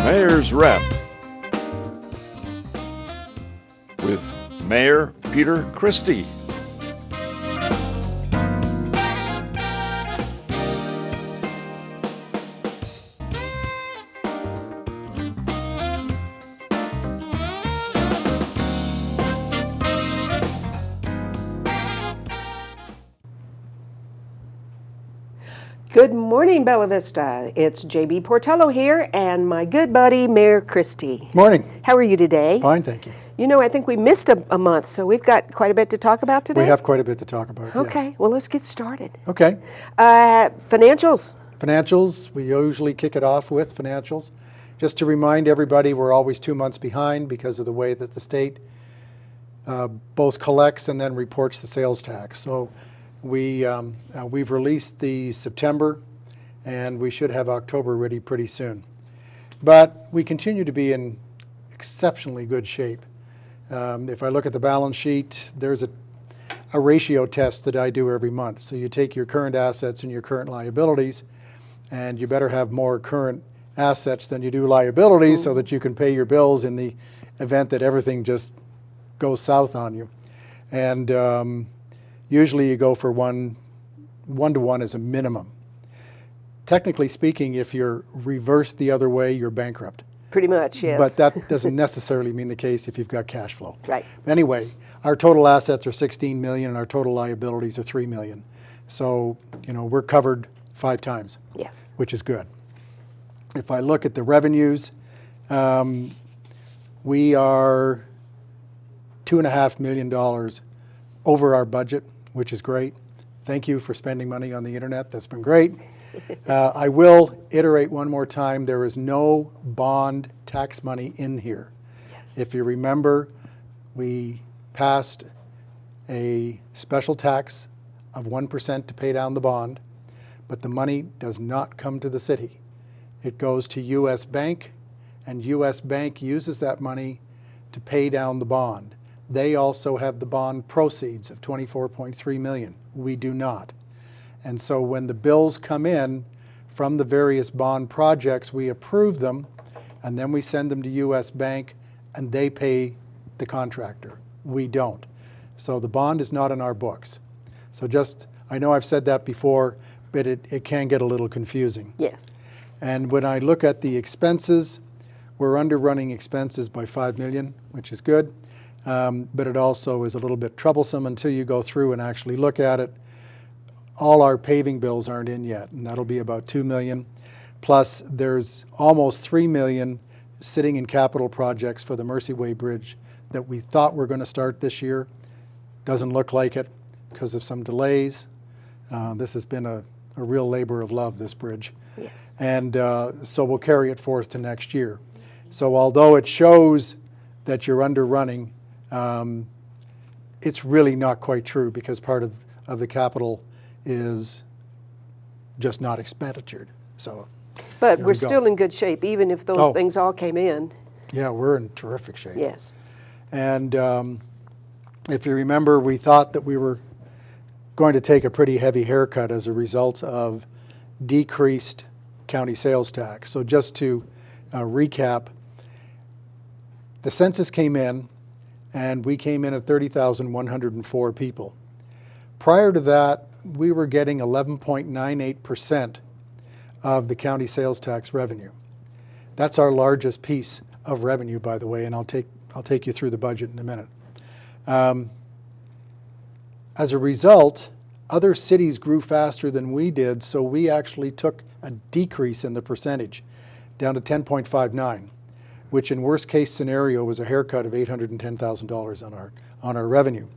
Mayor's Rep with Mayor Peter Christie. Good morning, Bella Vista. It's JB Portillo here and my good buddy, Mayor Christie. Morning. How are you today? Fine, thank you. You know, I think we missed a month, so we've got quite a bit to talk about today. We have quite a bit to talk about, Okay, yes. well, let's get started. Okay. Financials. Financials, we usually kick it off with financials. Just to remind everybody, we're always 2 months behind because of the way that the state both collects and then reports the sales tax. So we've released the September, and we should have October ready pretty soon. But we continue to be in exceptionally good shape. If I look at the balance sheet, there's a ratio test that I do every month. So you take your current assets and your current liabilities, and you better have more current assets than you do liabilities so that you can pay your bills in the event that everything just goes south on you. And usually you go for one-to-one as a minimum. Technically speaking, if you're reversed the other way, you're bankrupt. Pretty much, yes. But that doesn't necessarily mean the case if you've got cash flow. Right. Anyway, our total assets are 16 million and our total liabilities are 3 million. So, you know, we're covered 5 times. Yes. Which is good. If I look at the revenues, we are $2.5 million over our budget, which is great. Thank you for spending money on the internet. That's been great. I will iterate one more time. There is no bond tax money in here. Yes. If you remember, we passed a special tax of 1% to pay down the bond, but the money does not come to the city. It goes to U.S. Bank, and U.S. Bank uses that money to pay down the bond. They also have the bond proceeds of $24.3 million. We do not. And so when the bills come in from the various bond projects, we approve them, and then we send them to U.S. Bank, and they pay the contractor. We don't. So the bond is not in our books. So just, I know I've said that before, but it can get a little confusing. Yes. And when I look at the expenses, we're underrunning expenses by $5 million, which is good. But it also is a little bit troublesome until you go through and actually look at it. All our paving bills aren't in yet, and that'll be about $2 million. Plus, there's almost $3 million sitting in capital projects for the Mercyway Bridge that we thought were going to start this year. Doesn't look like it because of some delays. This has been a real labor of love, this bridge. Yes. And so we'll carry it forth to next year. So although it shows that you're underrunning, it's really not quite true because part of the capital is just not expenditured. So, but we're still in good shape, even if those things all came in. Yeah, we're in terrific shape. Yes. And if you remember, we thought that we were going to take a pretty heavy haircut as a result of decreased county sales tax. So just to recap, the census came in, and we came in at 30,104 people. Prior to that, we were getting 11.98% of the county sales tax revenue. That's our largest piece of revenue, by the way, and I'll take you through the budget in a minute. As a result, other cities grew faster than we did, so we actually took a decrease in the percentage down to 10.59. which in worst case scenario was a haircut of $810,000 on our revenue.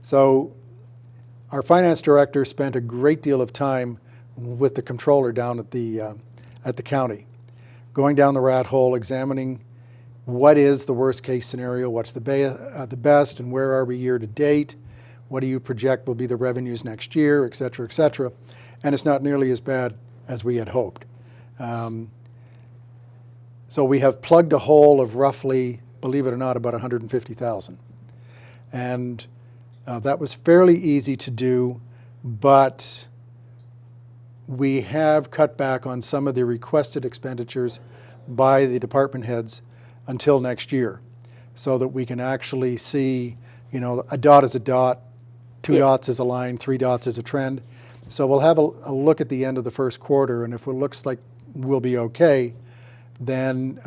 So our finance director spent a great deal of time with the controller down at the county, going down the rat hole, examining what is the worst case scenario, what's the best, and where are we year to date, what do you project will be the revenues next year, et cetera, et cetera. And it's not nearly as bad as we had hoped. So we have plugged a hole of roughly, believe it or not, about 150,000. And that was fairly easy to do, but we have cut back on some of the requested expenditures by the department heads until next year, so that we can actually see, you know, a dot is a dot, two Yeah. dots is a line, three dots is a trend. So we'll have a look at the end of the first quarter, and if it looks like we'll be okay, then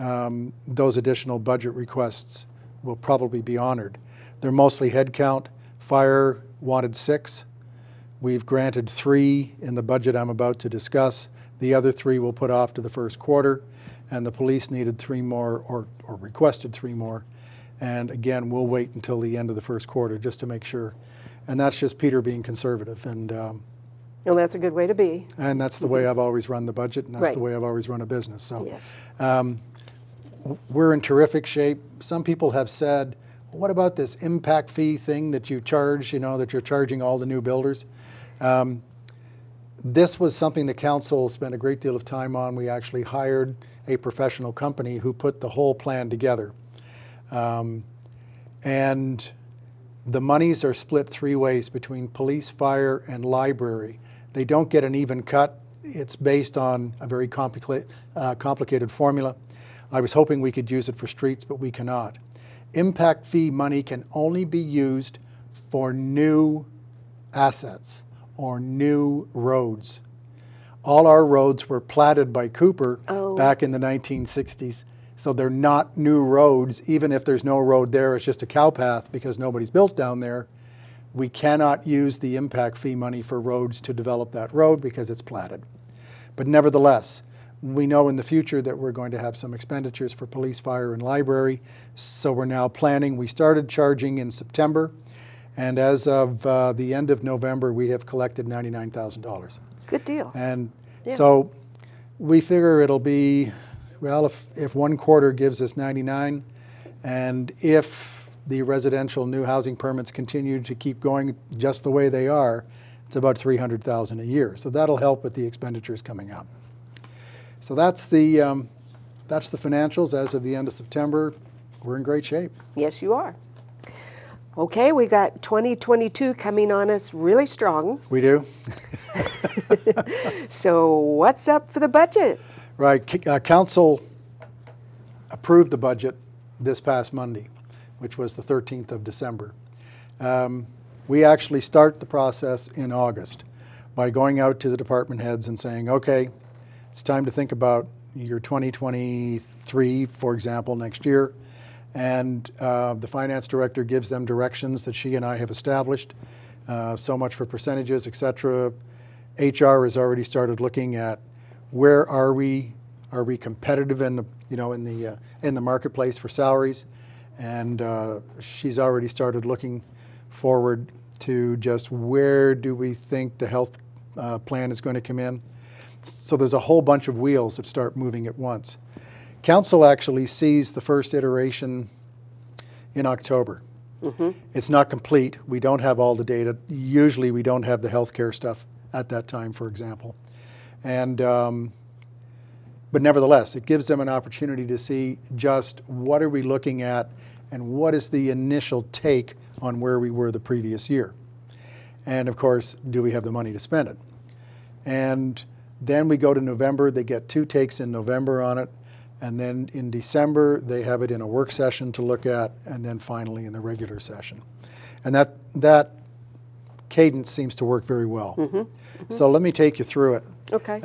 those additional budget requests will probably be honored. They're mostly headcount. Fire wanted 6. We've granted 3 in the budget I'm about to discuss. The other 3 we'll put off to the first quarter, and the police needed 3 more, or requested 3 more. And again, we'll wait until the end of the first quarter just to make sure. And that's just Peter being conservative, and Well, that's a good way to be. that's the way I've always run the budget, and that's Right. the way I've always run a business. So Yes. we're in terrific shape. Some people have said, what about this impact fee thing that you charge, you know, that you're charging all the new builders? This was something the council spent a great deal of time on. We actually hired a professional company who put the whole plan together. And the monies are split 3 ways between police, fire, and library. They don't get an even cut. It's based on a very complicated formula. I was hoping we could use it for streets, but we cannot. Impact fee money can only be used for new assets or new roads. All our roads were platted by Cooper back in the 1960s, so they're not new roads. Even if there's no road there, it's just a cow path because nobody's built down there. We cannot use the impact fee money for roads to develop that road because it's platted. But nevertheless, we know in the future that we're going to have some expenditures for police, fire, and library, so we're now planning. We started charging in September, and as of the end of November, we have collected $99,000. Good deal. And Yeah. so we figure it'll be, well, if one quarter gives us 99, and if the residential new housing permits continue to keep going just the way they are, it's about $300,000 a year. So that'll help with the expenditures coming up. So that's the financials as of the end of September. We're in great shape. Yes, you are. Okay, we got 2022 coming on us really strong. We do. So what's up for the budget? Right. Council approved the budget this past Monday, which was the 13th of December. We actually start the process in August by going out to the department heads and saying, okay, it's time to think about your 2023, for example, next year. And the finance director gives them directions that she and I have established, so much for percentages, et cetera. HR has already started looking at where are we competitive in the, you know, in the marketplace for salaries, and she's already started looking forward to just where do we think the health plan is going to come in. So there's a whole bunch of wheels that start moving at once. Council actually sees the first iteration in October. It's not complete. We don't have all the data. Usually we don't have the healthcare stuff at that time, for example. And but nevertheless, it gives them an opportunity to see just what are we looking at and what is the initial take on where we were the previous year. And of course, do we have the money to spend it? And then we go to November. They get 2 takes in November on it. And then in December, they have it in a work session to look at, and then finally in the regular session. And that cadence seems to work very well. So let me take you through it. Okay.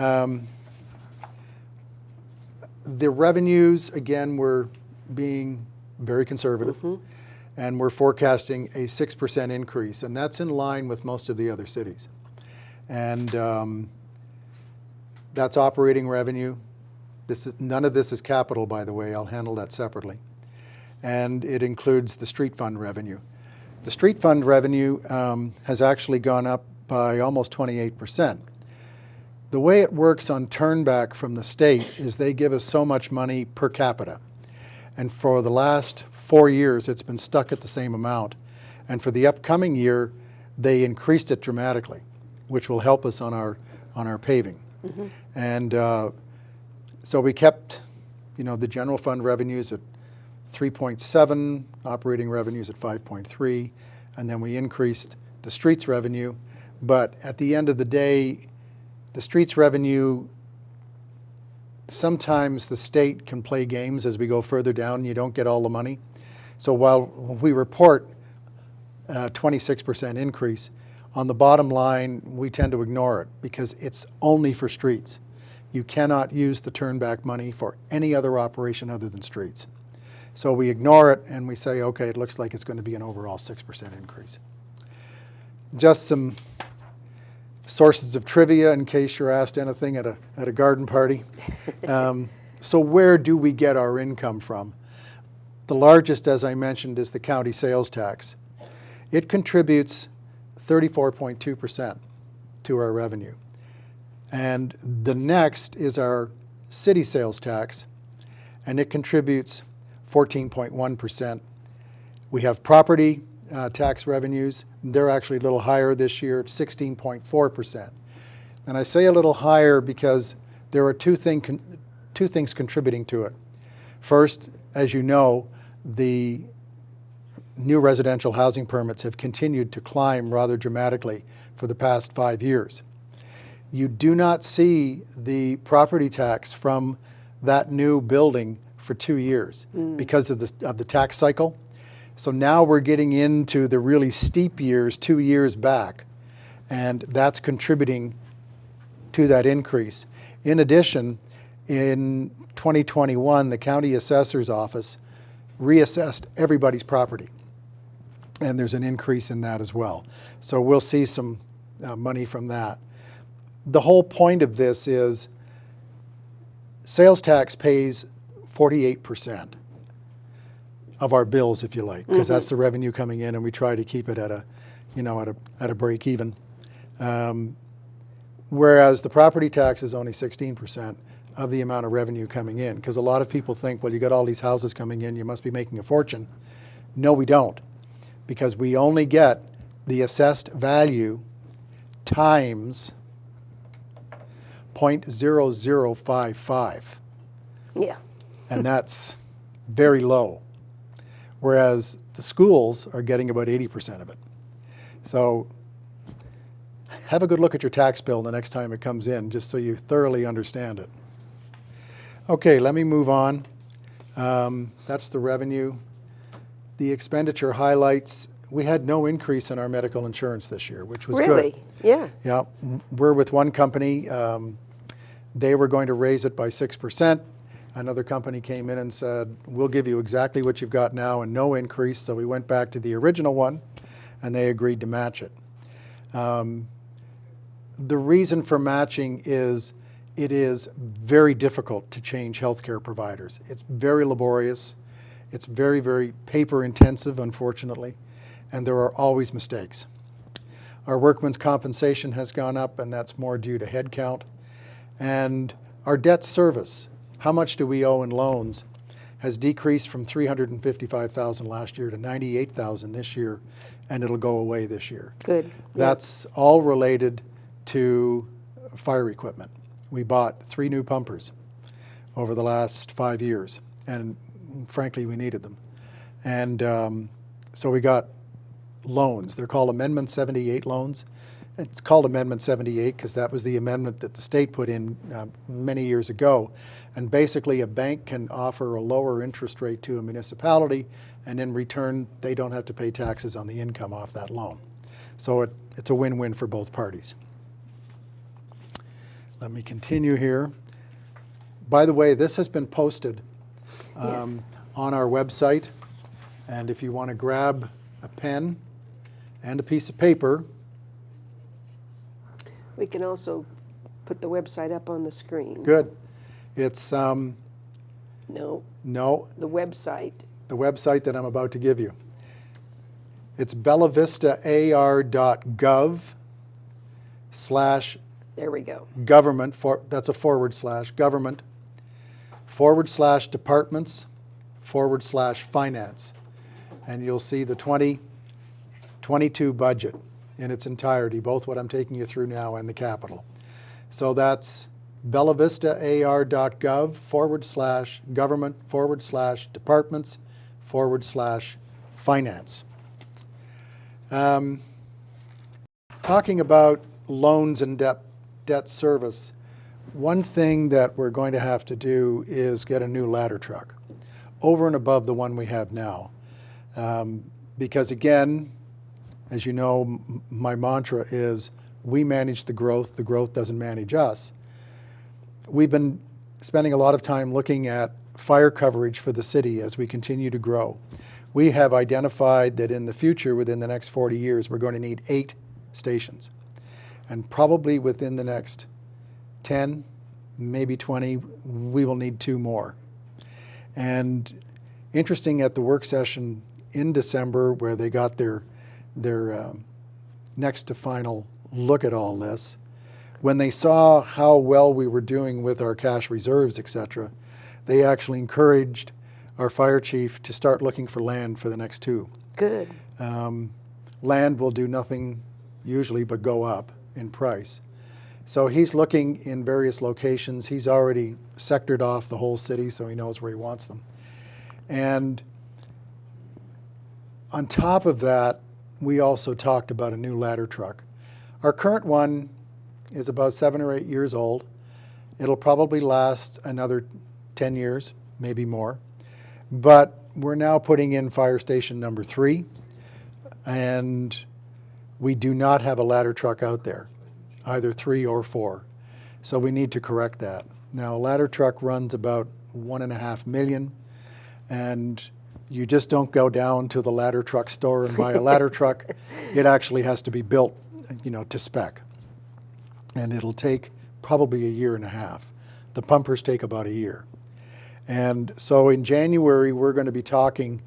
The revenues, again, we're being very conservative, and we're forecasting a 6% increase, and that's in line with most of the other cities. And that's operating revenue. None of this is capital, by the way. I'll handle that separately. And it includes the street fund revenue. The street fund revenue has actually gone up by almost 28%. The way it works on turnback from the state is they give us so much money per capita. And for the last 4 years, it's been stuck at the same amount. And for the upcoming year, they increased it dramatically, which will help us on our paving. And so we kept, you know, the general fund revenues at 3.7, operating revenues at 5.3, and then we increased the streets revenue. But at the end of the day, The streets revenue, sometimes the state can play games as we go further down and you don't get all the money. So while we report a 26% increase, on the bottom line, we tend to ignore it because it's only for streets. You cannot use the turnback money for any other operation other than streets. So we ignore it and we say, okay, it looks like it's going to be an overall 6% increase. Just some sources of trivia in case you're asked anything at a garden party. So where do we get our income from? The largest, as I mentioned, is the county sales tax. It contributes 34.2% to our revenue. And the next is our city sales tax, and it contributes 14.1%. We have property tax revenues. They're actually a little higher this year, 16.4%. And I say a little higher because there are two things contributing to it. First, as you know, the new residential housing permits have continued to climb rather dramatically for the past 5 years. You do not see the property tax from that new building for 2 years because of the tax cycle. So now we're getting into the really steep years 2 years back, and that's contributing to that increase. In addition, in 2021, the county assessor's office reassessed everybody's property, and there's an increase in that as well. So we'll see some money from that. The whole point of this is sales tax pays 48% of our bills, if you like, because that's the revenue coming in, and we try to keep it at a break even. Whereas the property tax is only 16% of the amount of revenue coming in, because a lot of people think, well, you got all these houses coming in, you must be making a fortune. No, we don't, because we only get the assessed value times 0.0055. Yeah. And that's very low. Whereas the schools are getting about 80% of it. So have a good look at your tax bill the next time it comes in, just so you thoroughly understand it. Okay, let me move on. That's the revenue. The expenditure highlights, we had no increase in our medical insurance this year, which was Really? good. Yeah. Yeah, we're with one company. They were going to raise it by 6%. Another company came in and said, we'll give you exactly what you've got now and no increase. So we went back to the original one, and they agreed to match it. The reason for matching is it is very difficult to change healthcare providers. It's very laborious. It's very, very paper intensive, unfortunately, and there are always mistakes. Our workman's compensation has gone up, and that's more due to headcount. And our debt service, how much do we owe in loans, has decreased from $355,000 last year to $98,000 this year, and it'll go away this year. Good. That's all related to fire equipment. We bought 3 new pumpers over the last 5 years, and frankly, we needed them. And so we got loans. They're called Amendment 78 loans. It's called Amendment 78 because that was the amendment that the state put in many years ago. And basically, a bank can offer a lower interest rate to a municipality, and in return, they don't have to pay taxes on the income off that loan. So it's a win-win for both parties. Let me continue here. By the way, this has been posted Yes. on our website. And if you want to grab a pen and a piece of paper, We can also put the website up on the screen. good. It's, No, no, the website. the website that I'm about to give you. It's bellavistaar.gov/government, There we go. that's a /government/departments/finance. And you'll see the 2022 budget in its entirety, both what I'm taking you through now and the capital. So that's bellavistaar.gov/government/departments/finance. Talking about loans and debt debt service, one thing that we're going to have to do is get a new ladder truck over and above the one we have now. Because again, as you know, my mantra is we manage the growth doesn't manage us. We've been spending a lot of time looking at fire coverage for the city as we continue to grow. We have identified that in the future, within the next 40 years, we're going to need 8 stations. And probably within the next 10, maybe 20, we will need 2 more. And interesting, at the work session in December, where they got their next to final look at all this, when they saw how well we were doing with our cash reserves, etc., they actually encouraged our fire chief to start looking for land for the next 2. Good. Land will do nothing usually but go up in price. So he's looking in various locations. He's already sectored off the whole city, so he knows where he wants them. And on top of that, we also talked about a new ladder truck. Our current one is about 7 or 8 years old. It'll probably last another 10 years, maybe more. But we're now putting in fire station number 3, and we do not have a ladder truck out there, either 3 or 4. So we need to correct that. Now, a ladder truck runs about $1.5 million, and you just don't go down to the ladder truck store and buy a ladder truck. It actually has to be built, to spec. And it'll take probably 1.5 years. The pumpers take about 1 year. And so in January, we're going to be talking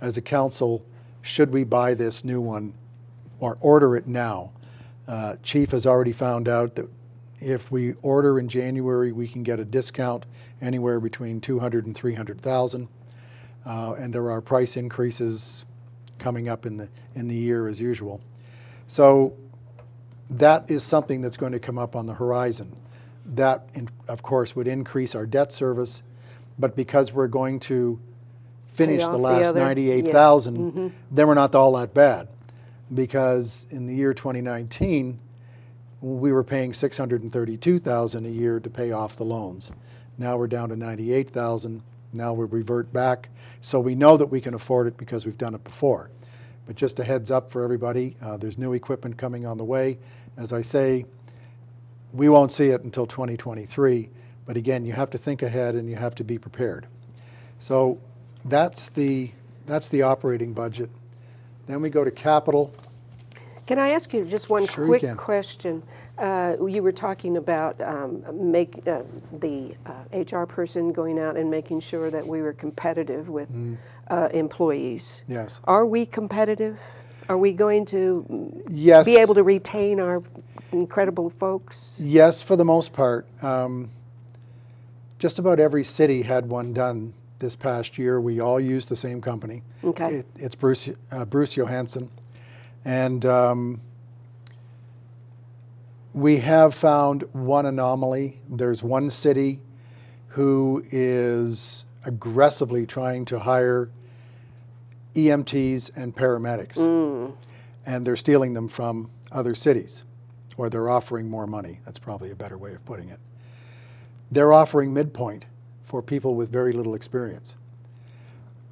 as a council, should we buy this new one or order it now? Chief has already found out that if we order in January, we can get a discount anywhere between $200,000 and $300,000. And there are price increases coming up in the year as usual. So that is something that's going to come up on the horizon. That, of course, would increase our debt service, but because we're going to finish the last $98,000, then we're not all that bad. Because in the year 2019, we were paying $632,000 a year to pay off the loans. Now we're down to $98,000. Now we revert back. So we know that we can afford it because we've done it before. But just a heads up for everybody, there's new equipment coming on the way. As I say, we won't see it until 2023. But again, you have to think ahead and you have to be prepared. So that's the operating budget. Then we go to capital. Can I ask you just one Sure quick you can. question? You were talking about the HR person going out and making sure that we were competitive with employees. Yes. Are we competitive? Are we going to Yes. be able to retain our incredible folks? Yes, for the most part. Just about every city had one done this past year. We all used the same company. Okay. It's Bruce Johansson. And we have found one anomaly. There's one city who is aggressively trying to hire EMTs and paramedics. And they're stealing them from other cities, or they're offering more money. That's probably a better way of putting it. They're offering midpoint for people with very little experience.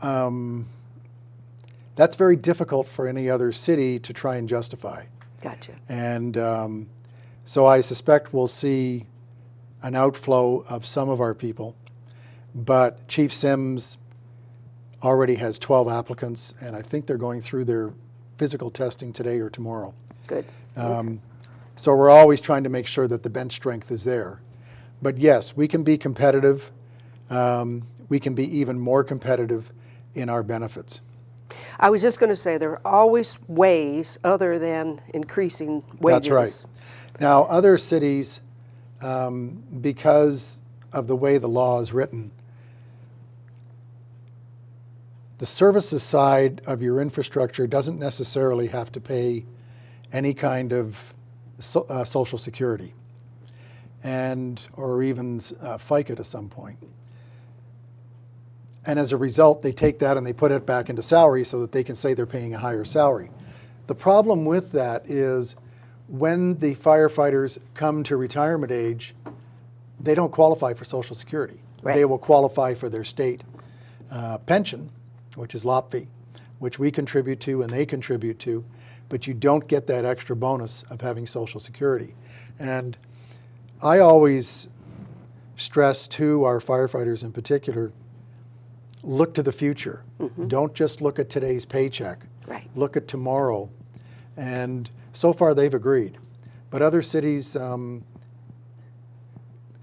That's very difficult for any other city to try and justify. Gotcha. And so I suspect we'll see an outflow of some of our people. But Chief Sims already has 12 applicants, and I think they're going through their physical testing today or tomorrow. Good. So we're always trying to make sure that the bench strength is there. But yes, we can be competitive. We can be even more competitive in our benefits. I was just going to say there are always ways other than increasing wages. That's right. Now, other cities, because of the way the law is written, the services side of your infrastructure doesn't necessarily have to pay any kind of Social Security or even FICA to some point. And as a result, they take that and they put it back into salary so that they can say they're paying a higher salary. The problem with that is when the firefighters come to retirement age, they don't qualify for Social Security. Right. They will qualify for their state pension, which is LOPFI, which we contribute to and they contribute to, but you don't get that extra bonus of having Social Security. And I always stress to our firefighters in particular, look to the future. Don't just look at today's paycheck. Right. Look at tomorrow. And so far they've agreed. But other cities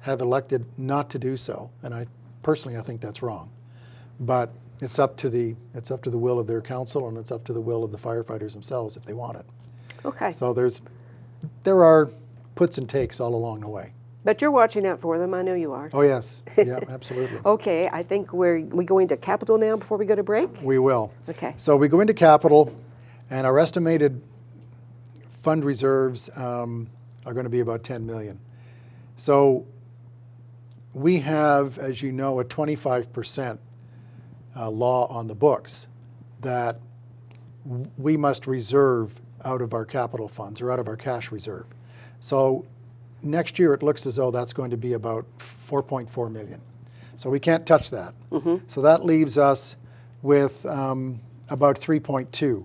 have elected not to do so. And I think that's wrong. But it's up to the will of their council, and it's up to the will of the firefighters themselves if they want it. Okay. So there are puts and takes all along the way. But you're watching out for them. I know you are. Oh yes, yeah, absolutely. Okay, I think we go into capital now before we go to break? We will. Okay. So we go into capital, and our estimated fund reserves are going to be about 10 million. So we have, as you know, a 25% law on the books that we must reserve out of our capital funds or out of our cash reserve. So next year it looks as though that's going to be about 4.4 million. So we can't touch that. So that leaves us with about 3.2,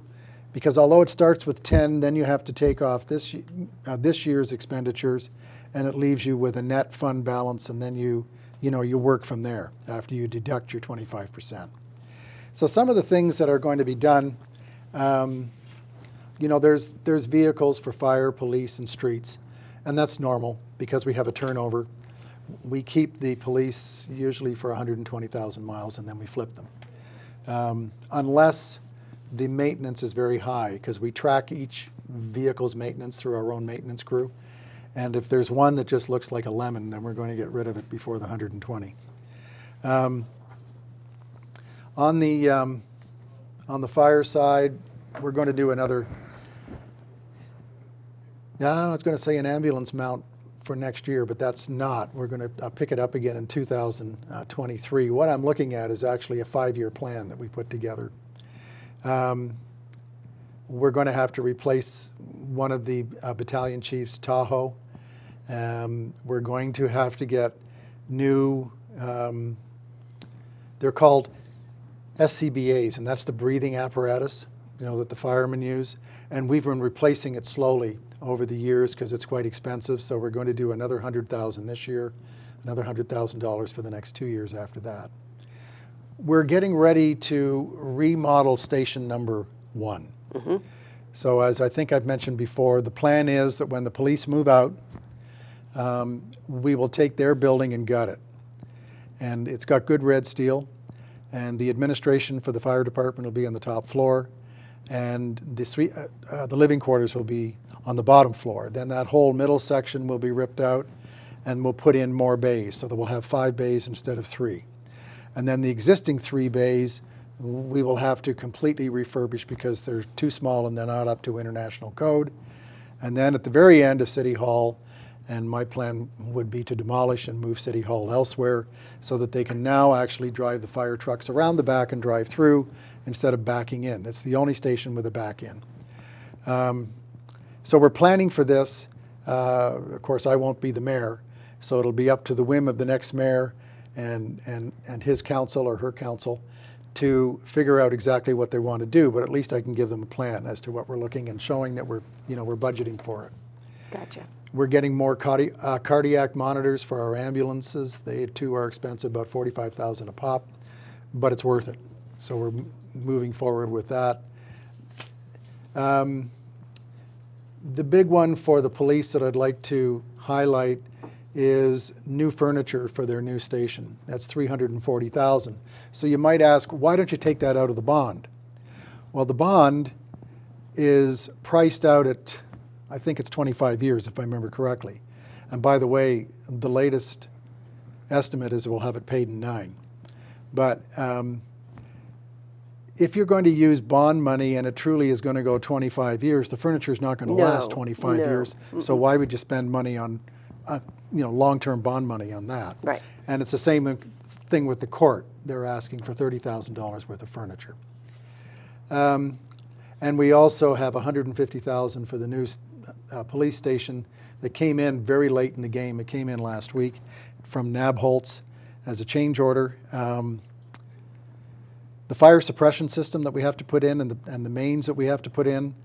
because although it starts with 10, then you have to take off this year's expenditures, and it leaves you with a net fund balance, and then you work from there after you deduct your 25%. So some of the things that are going to be done, there's vehicles for fire, police, and streets, and that's normal because we have a turnover. We keep the police usually for 120,000 miles, and then we flip them. Unless the maintenance is very high, because we track each vehicle's maintenance through our own maintenance crew. And if there's one that just looks like a lemon, then we're going to get rid of it before the 120. On the fire side, we're going to do another, I was going to say an ambulance mount for next year, but that's not. We're going to pick it up again in 2023. What I'm looking at is actually a 5-year plan that we put together. We're going to have to replace one of the battalion chiefs' Tahoe. We're going to have to get new, they're called SCBAs, and that's the breathing apparatus, that the firemen use. And we've been replacing it slowly over the years because it's quite expensive. So we're going to do another $100,000 this year, another $100,000 for the next 2 years after that. We're getting ready to remodel station number 1. So as I think I've mentioned before, the plan is that when the police move out, we will take their building and gut it. And it's got good red steel, and the administration for the fire department will be on the top floor, and the living quarters will be on the bottom floor. Then that whole middle section will be ripped out, and we'll put in more bays, so that we'll have 5 bays instead of 3. And then the existing 3 bays, we will have to completely refurbish because they're too small and they're not up to international code. And then at the very end of City Hall, and my plan would be to demolish and move City Hall elsewhere so that they can now actually drive the fire trucks around the back and drive through instead of backing in. It's the only station with a back in. So we're planning for this. Of course, I won't be the mayor, so it'll be up to the whim of the next mayor and his council or her council to figure out exactly what they want to do, but at least I can give them a plan as to what we're looking and showing that we're budgeting for it. Gotcha. We're getting more cardiac monitors for our ambulances. They too are expensive, about $45,000 a pop, but it's worth it. So we're moving forward with that. The big one for the police that I'd like to highlight is new furniture for their new station. That's $340,000. So you might ask, why don't you take that out of the bond? Well, the bond is priced out at, I think it's 25 years, if I remember correctly. And by the way, the latest estimate is we'll have it paid in 9. But if you're going to use bond money and it truly is going to go 25 years, the furniture is not going to last 25 years. So why would you spend money on long-term bond money on that? Right. And it's the same thing with the court. They're asking for $30,000 worth of furniture. And we also have $150,000 for the new police station that came in very late in the game. It came in last week from Nabholz as a change order. The fire suppression system that we have to put in and the mains that we have to put in,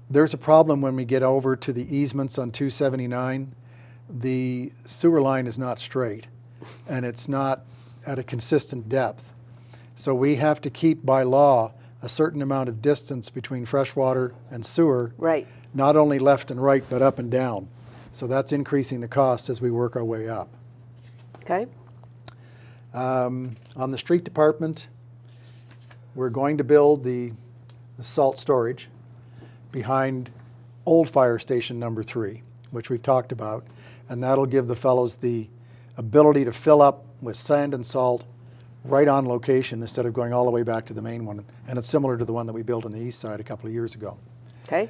there's a problem when we get over to the easements on 279. The sewer line is not straight and it's not at a consistent depth. So we have to keep by law a certain amount of distance between freshwater and sewer, Right. not only left and right, but up and down. So that's increasing the cost as we work our way up. Okay. On the street department, we're going to build the salt storage behind old fire station number 3, which we've talked about, and that'll give the fellows the ability to fill up with sand and salt right on location instead of going all the way back to the main one. And it's similar to the one that we built on the east side a couple of years ago. Okay.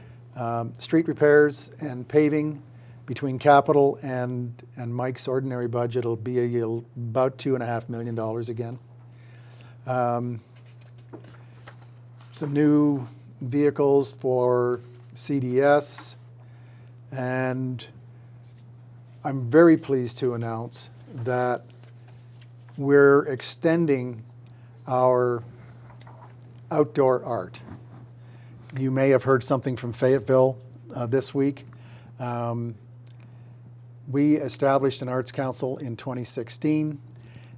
Street repairs and paving between capital and Mike's ordinary budget will be about $2.5 million again. Some new vehicles for CDS, and I'm very pleased to announce that we're extending our outdoor art. You may have heard something from Fayetteville this week. We established an arts council in 2016,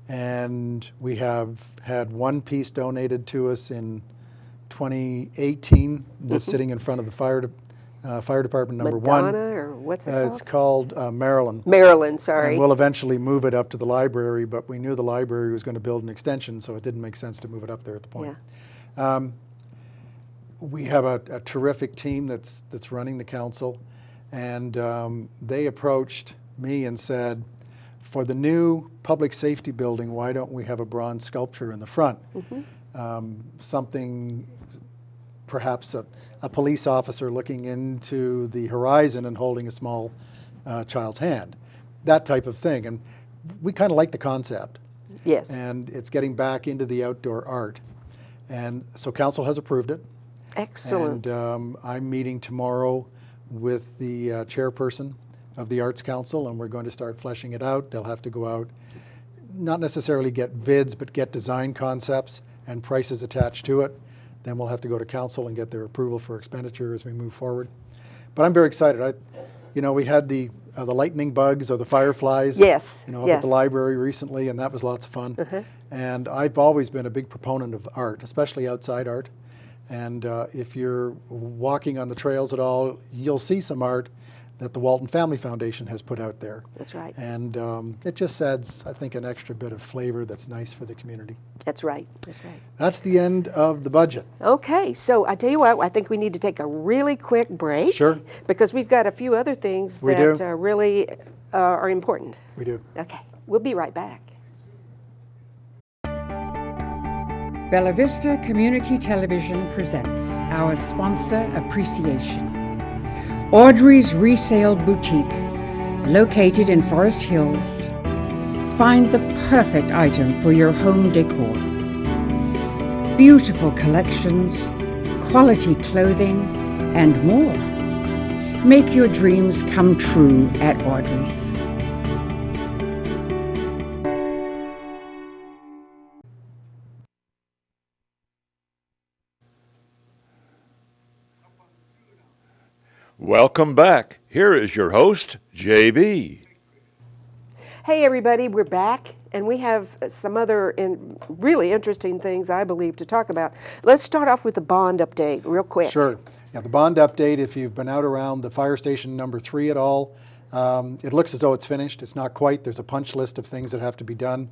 and we have had one piece donated to us in 2018 that's sitting in front of the fire department number Madonna, 1. or what's it called? It's called Maryland. Maryland, sorry. And we'll eventually move it up to the library, but we knew the library was going to build an extension, so it didn't make sense to move it up there at the point. Yeah. We have a terrific team that's running the council, and they approached me and said, for the new public safety building, why don't we have a bronze sculpture in the front? Something, perhaps a police officer looking into the horizon and holding a small child's hand, that type of thing. And we kind of like the concept. Yes. And it's getting back into the outdoor art. And so council has approved it. Excellent. And I'm meeting tomorrow with the chairperson of the Arts Council, and we're going to start fleshing it out. They'll have to go out, not necessarily get bids, but get design concepts and prices attached to it. Then we'll have to go to council and get their approval for expenditure as we move forward. But I'm very excited. We had the lightning bugs or the fireflies, Yes, up at yes. the library recently, and that was lots of fun. And I've always been a big proponent of art, especially outside art. And if you're walking on the trails at all, you'll see some art that the Walton Family Foundation has put out there. That's right. And it just adds, I think, an extra bit of flavor that's nice for the community. That's right. That's right. That's the end of the budget. Okay, so I tell you what, I think we need to take a really quick break. Sure. Because we've got a few other things We that do. really are important. We do. Okay, we'll be right back. Bella Vista Community Television presents our sponsor appreciation. Audrey's Resale Boutique, located in Forest Hills. Find the perfect item for your home decor. Beautiful collections, quality clothing, and more. Make your dreams come true at Audrey's. Welcome back. Here is your host, JB. Hey everybody, we're back, and we have some other really interesting things, I believe, to talk about. Let's start off with the bond update real quick. Sure. Yeah, the bond update, if you've been out around the fire station number 3 at all, it looks as though it's finished. It's not quite. There's a punch list of things that have to be done.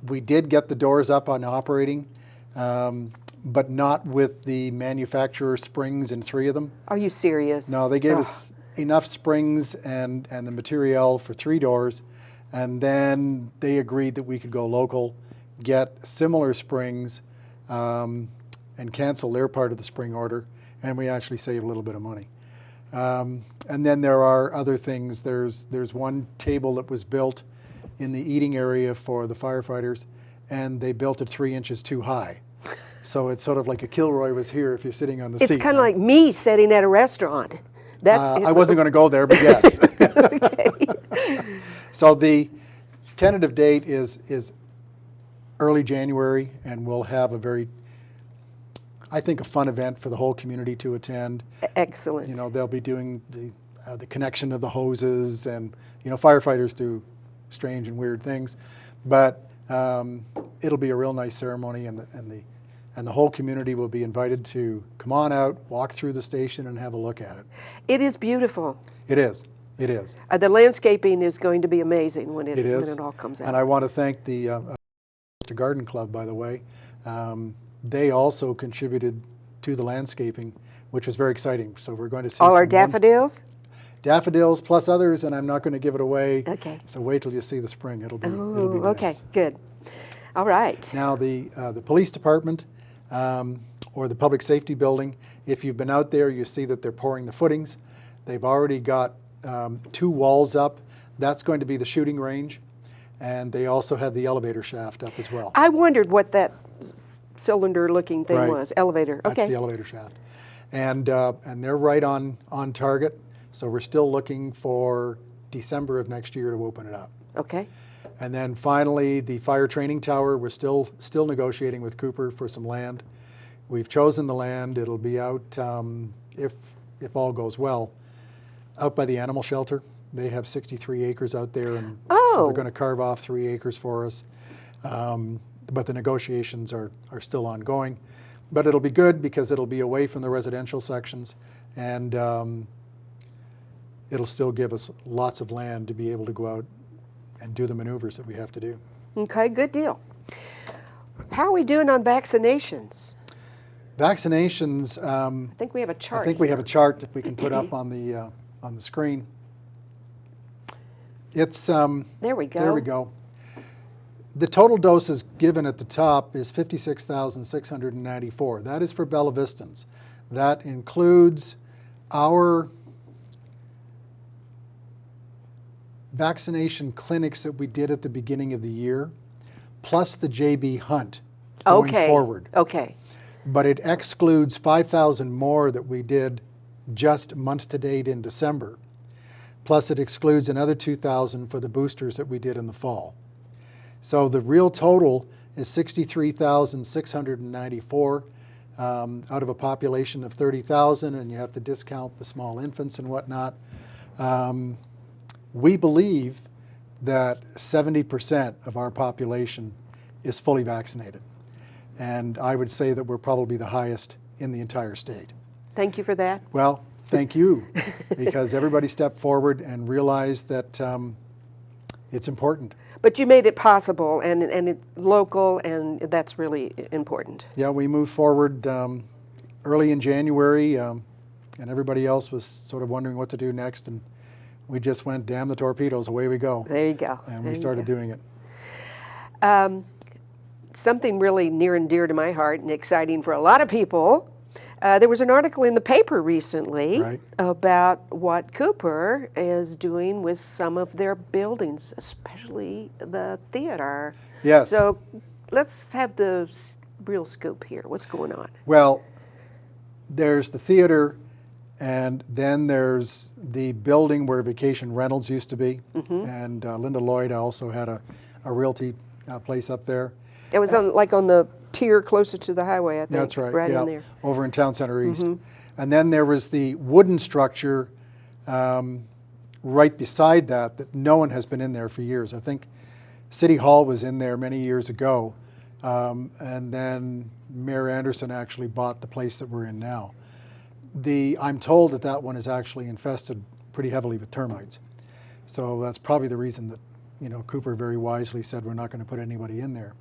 We did get the doors up on operating, but not with the manufacturer springs in 3 of them. Are you serious? No, they gave us enough springs and the material for 3 doors, and then they agreed that we could go local, get similar springs, and cancel their part of the spring order, and we actually saved a little bit of money. And then there are other things. There's one table that was built in the eating area for the firefighters, and they built it 3 inches too high. So it's sort of like a Kilroy was here if you're sitting on the seat. It's kind of like me sitting at a restaurant. That's I wasn't going to go there, but yes. okay. So the tentative date is early January, and we'll have a very, I think, a fun event for the whole community to attend. Excellent. You know, they'll be doing the connection of the hoses, and you know, firefighters do strange and weird things, but it'll be a real nice ceremony, and the whole community will be invited to come on out, walk through the station, and have a look at it. It is beautiful. It is. It is. The landscaping is going to be amazing when It is. when it all comes out. And I want to thank the Garden Club, by the way. They also contributed to the landscaping, which was very exciting. So we're going to see all our some daffodils? daffodils plus others, and I'm not going to give it away. Okay. So wait till you see the spring. It'll be Oh, okay, nice. good. All right. Now the police department or the public safety building, if you've been out there, you see that they're pouring the footings. They've already got 2 walls up. That's going to be the shooting range, and they also have the elevator shaft up as well. I wondered what that cylinder-looking thing Right. was. Elevator. That's Okay. the elevator shaft, and they're right on target. So we're still looking for December of next year to open it up. Okay. And then finally, the fire training tower, we're still negotiating with Cooper for some land. We've chosen the land. It'll be out, if all goes well, out by the animal shelter. They have 63 acres out there, and so Oh. they're going to carve off 3 acres for us. But the negotiations are still ongoing. But it'll be good because it'll be away from the residential sections, and it'll still give us lots of land to be able to go out and do the maneuvers that we have to do. Okay, good deal. How are we doing on vaccinations? Vaccinations, I think we have a chart. I think we have a chart that we can put up on the screen. It's There we go. There we go. The total doses given at the top is 56,694. That is for Bella Vistans. That includes our vaccination clinics that we did at the beginning of the year, plus the JB Hunt going Okay. forward. Okay. But it excludes 5,000 more that we did just month to date in December. Plus it excludes another 2,000 for the boosters that we did in the fall. So the real total is 63,694 out of a population of 30,000, and you have to discount the small infants and whatnot. We believe that 70% of our population is fully vaccinated. And I would say that we're probably the highest in the entire state. Thank you for that. Well, thank you, because everybody stepped forward and realized that it's important. But you made it possible, and it's local, and that's really important. Yeah, we moved forward early in January, and everybody else was sort of wondering what to do next, and we just went, damn the torpedoes, away we go. There you go. And There we you started go. doing it. Something really near and dear to my heart and exciting for a lot of people. There was an article in the paper recently Right. about what Cooper is doing with some of their buildings, especially the theater. Yes. So let's have the real scoop here. What's going on? Well, there's the theater, and then there's the building where Vacation Rentals used to be. And Linda Lloyd also had a realty place up there. It was on the tier closer to the highway, I think. That's right. Right yeah, in there. over in Town Center East. And then there was the wooden structure right beside that no one has been in there for years. I think City Hall was in there many years ago, and then Mayor Anderson actually bought the place that we're in now. I'm told that one is actually infested pretty heavily with termites. So that's probably the reason that Cooper very wisely said we're not going to put anybody in there.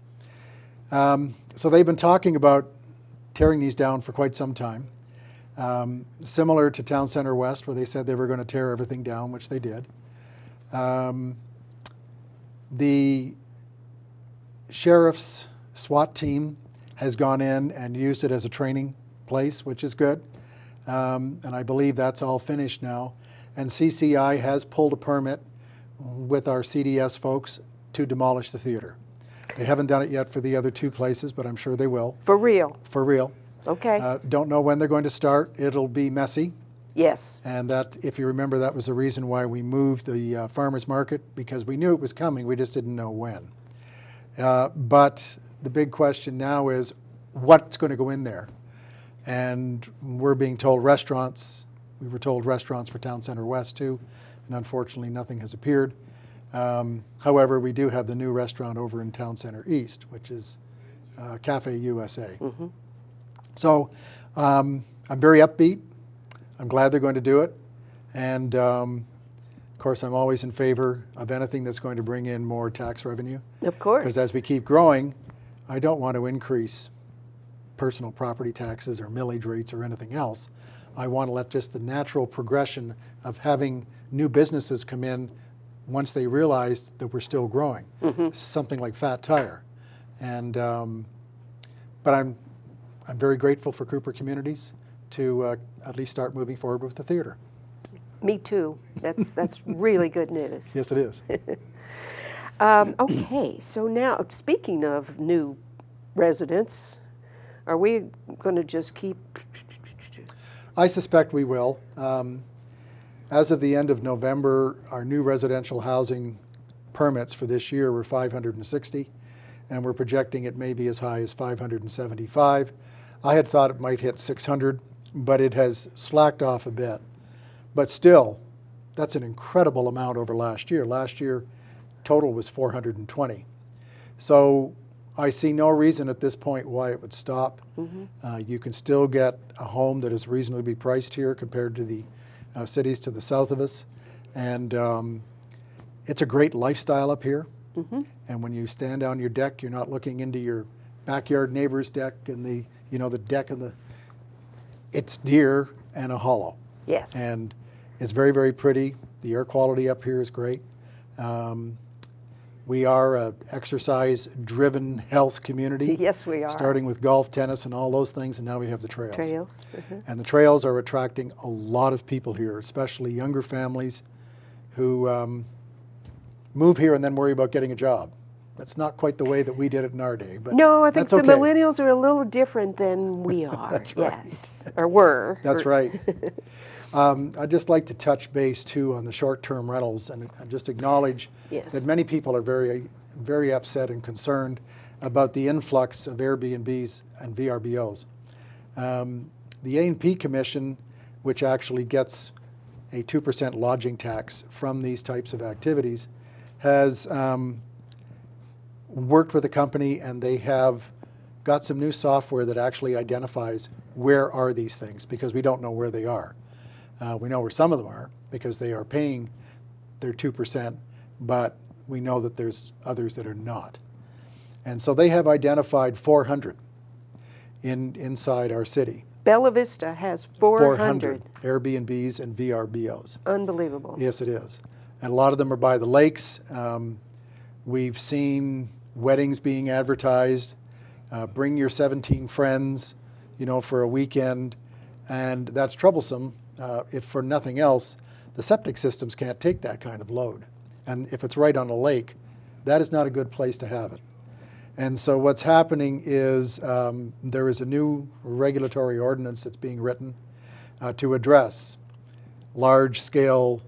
So they've been talking about tearing these down for quite some time, similar to Town Center West, where they said they were going to tear everything down, which they did. The sheriff's SWAT team has gone in and used it as a training place, which is good. And I believe that's all finished now. And CCI has pulled a permit with our CDS folks to demolish the theater. They haven't done it yet for the other two places, but I'm sure they will. For real? For real. Okay. Don't know when they're going to start. It'll be messy. Yes. And that, if you remember, that was the reason why we moved the farmers market, because we knew it was coming. We just didn't know when. But the big question now is what's going to go in there? And we're being told restaurants. We were told restaurants for Town Center West too, and unfortunately nothing has appeared. However, we do have the new restaurant over in Town Center East, which is Cafe USA. Mm-hmm. So I'm very upbeat. I'm glad they're going to do it. And of course, I'm always in favor of anything that's going to bring in more tax revenue. Of course. Because as we keep growing, I don't want to increase personal property taxes or millage rates or anything else. I want to let just the natural progression of having new businesses come in once they realize that we're still growing. Mm-hmm. Something like Fat Tire. And but I'm very grateful for Cooper Communities to at least start moving forward with the theater. Me too. That's really good news. Yes, it is. Okay, so now, speaking of new residents, are we going to just keep? I suspect we will. As of the end of November, our new residential housing permits for this year were 560, and we're projecting it may be as high as 575. I had thought it might hit 600, but it has slacked off a bit. But still, that's an incredible amount over last year. Last year, total was 420. So I see no reason at this point why it would stop. Mm-hmm. You can still get a home that is reasonably priced here compared to the cities to the south of us. And it's a great lifestyle up here. Mm-hmm. And when you stand on your deck, you're not looking into your backyard neighbor's deck and the deck and it's deer and a hollow. Yes. And it's very, very pretty. The air quality up here is great. We are an exercise-driven health community. Yes, we are. Starting with golf, tennis, and all those things, and now we have the trails. Trails. Mm-hmm. And the trails are attracting a lot of people here, especially younger families who move here and then worry about getting a job. That's not quite the way that we did it in our day, but no, I think that's the okay. millennials are a little different than we are. That's right. Yes, or were. That's right. I'd just like to touch base too on the short-term rentals and just acknowledge Yes. that many people are very, very upset and concerned about the influx of Airbnbs and VRBOs. The A&P Commission, which actually gets a 2% lodging tax from these types of activities, has worked with a company, and they have got some new software that actually identifies where are these things, because we don't know where they are. We know where some of them are because they are paying their 2%, but we know that there's others that are not. And so they have identified 400 inside our city. Bella Vista has 400. Airbnbs and VRBOs. Unbelievable. Yes, it is. And a lot of them are by the lakes. We've seen weddings being advertised. Bring your 17 friends, for a weekend. And that's troublesome. If for nothing else, the septic systems can't take that kind of load. And if it's right on a lake, that is not a good place to have it. And so what's happening is there is a new regulatory ordinance that's being written to address large-scale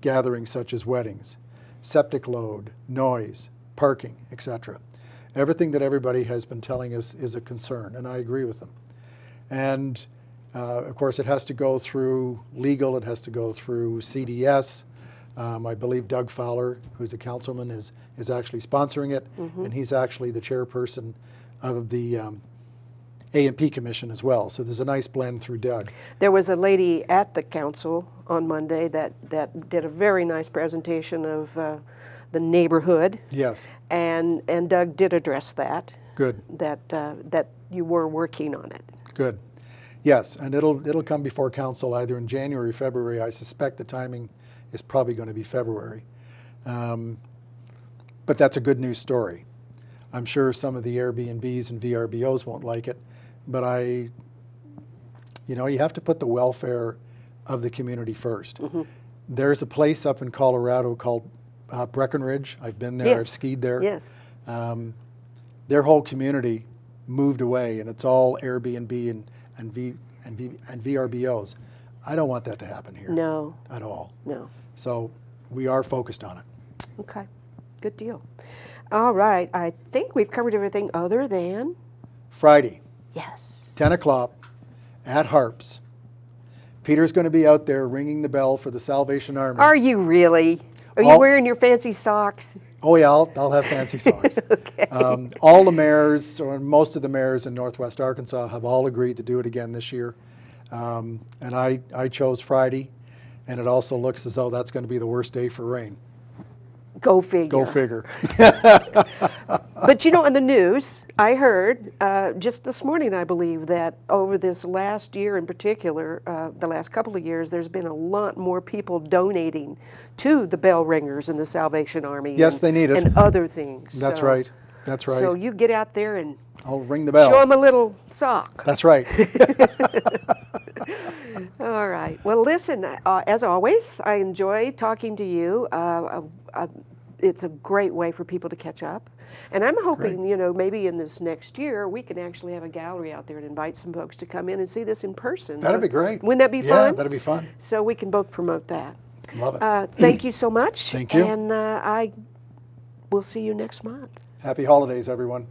gatherings such as weddings, septic load, noise, parking, etc. Everything that everybody has been telling us is a concern, and I agree with them. And of course, it has to go through legal, it has to go through CDS. I believe Doug Fowler, who's a councilman, is actually sponsoring it, and he's actually the chairperson of the A&P Commission as well. So there's a nice blend through Doug. There was a lady at the council on Monday that did a very nice presentation of the neighborhood. Yes. And Doug did address that. Good. That you were working on it. Good. Yes, and it'll come before council either in January or February. I suspect the timing is probably going to be February. But that's a good news story. I'm sure some of the Airbnbs and VRBOs won't like it, but you have to put the welfare of the community first. Mm-hmm. There's a place up in Colorado called Breckenridge. I've been there, Yes. I've skied there. Yes. Their whole community moved away, and it's all Airbnb and VRBOs. I don't want that to happen here. No. At all. No. So we are focused on it. Okay. Good deal. All right. I think we've covered everything other than. Friday, Yes. 10 o'clock at Harps. Peter's going to be out there ringing the bell for the Salvation Army. Are you really? Are you All- wearing your fancy socks? Oh yeah, I'll have fancy socks. Okay. All the mayors, or most of the mayors in Northwest Arkansas, have all agreed to do it again this year. And I chose Friday, and it also looks as though that's going to be the worst day for rain. Go figure. Go figure. But you know, in the news, I heard just this morning, I believe, that over this last year in particular, the last couple of years, there's been a lot more people donating to the bell ringers and the Salvation Army. Yes, they need it. And other things. That's So- right. That's right. So you get out there and I'll ring the bell. show them a little sock. That's right. All right. Well, listen, as always, I enjoy talking to you. It's a great way for people to catch up. And I'm hoping, Great. you know, maybe in this next year, we can actually have a gallery out there and invite some folks to come in and see this in person. That'd be great. Wouldn't that be Yeah, fun? that'd be fun. So we can both promote that. Love it. Thank you so much. Thank you. And I will see you next month. Happy holidays, everyone.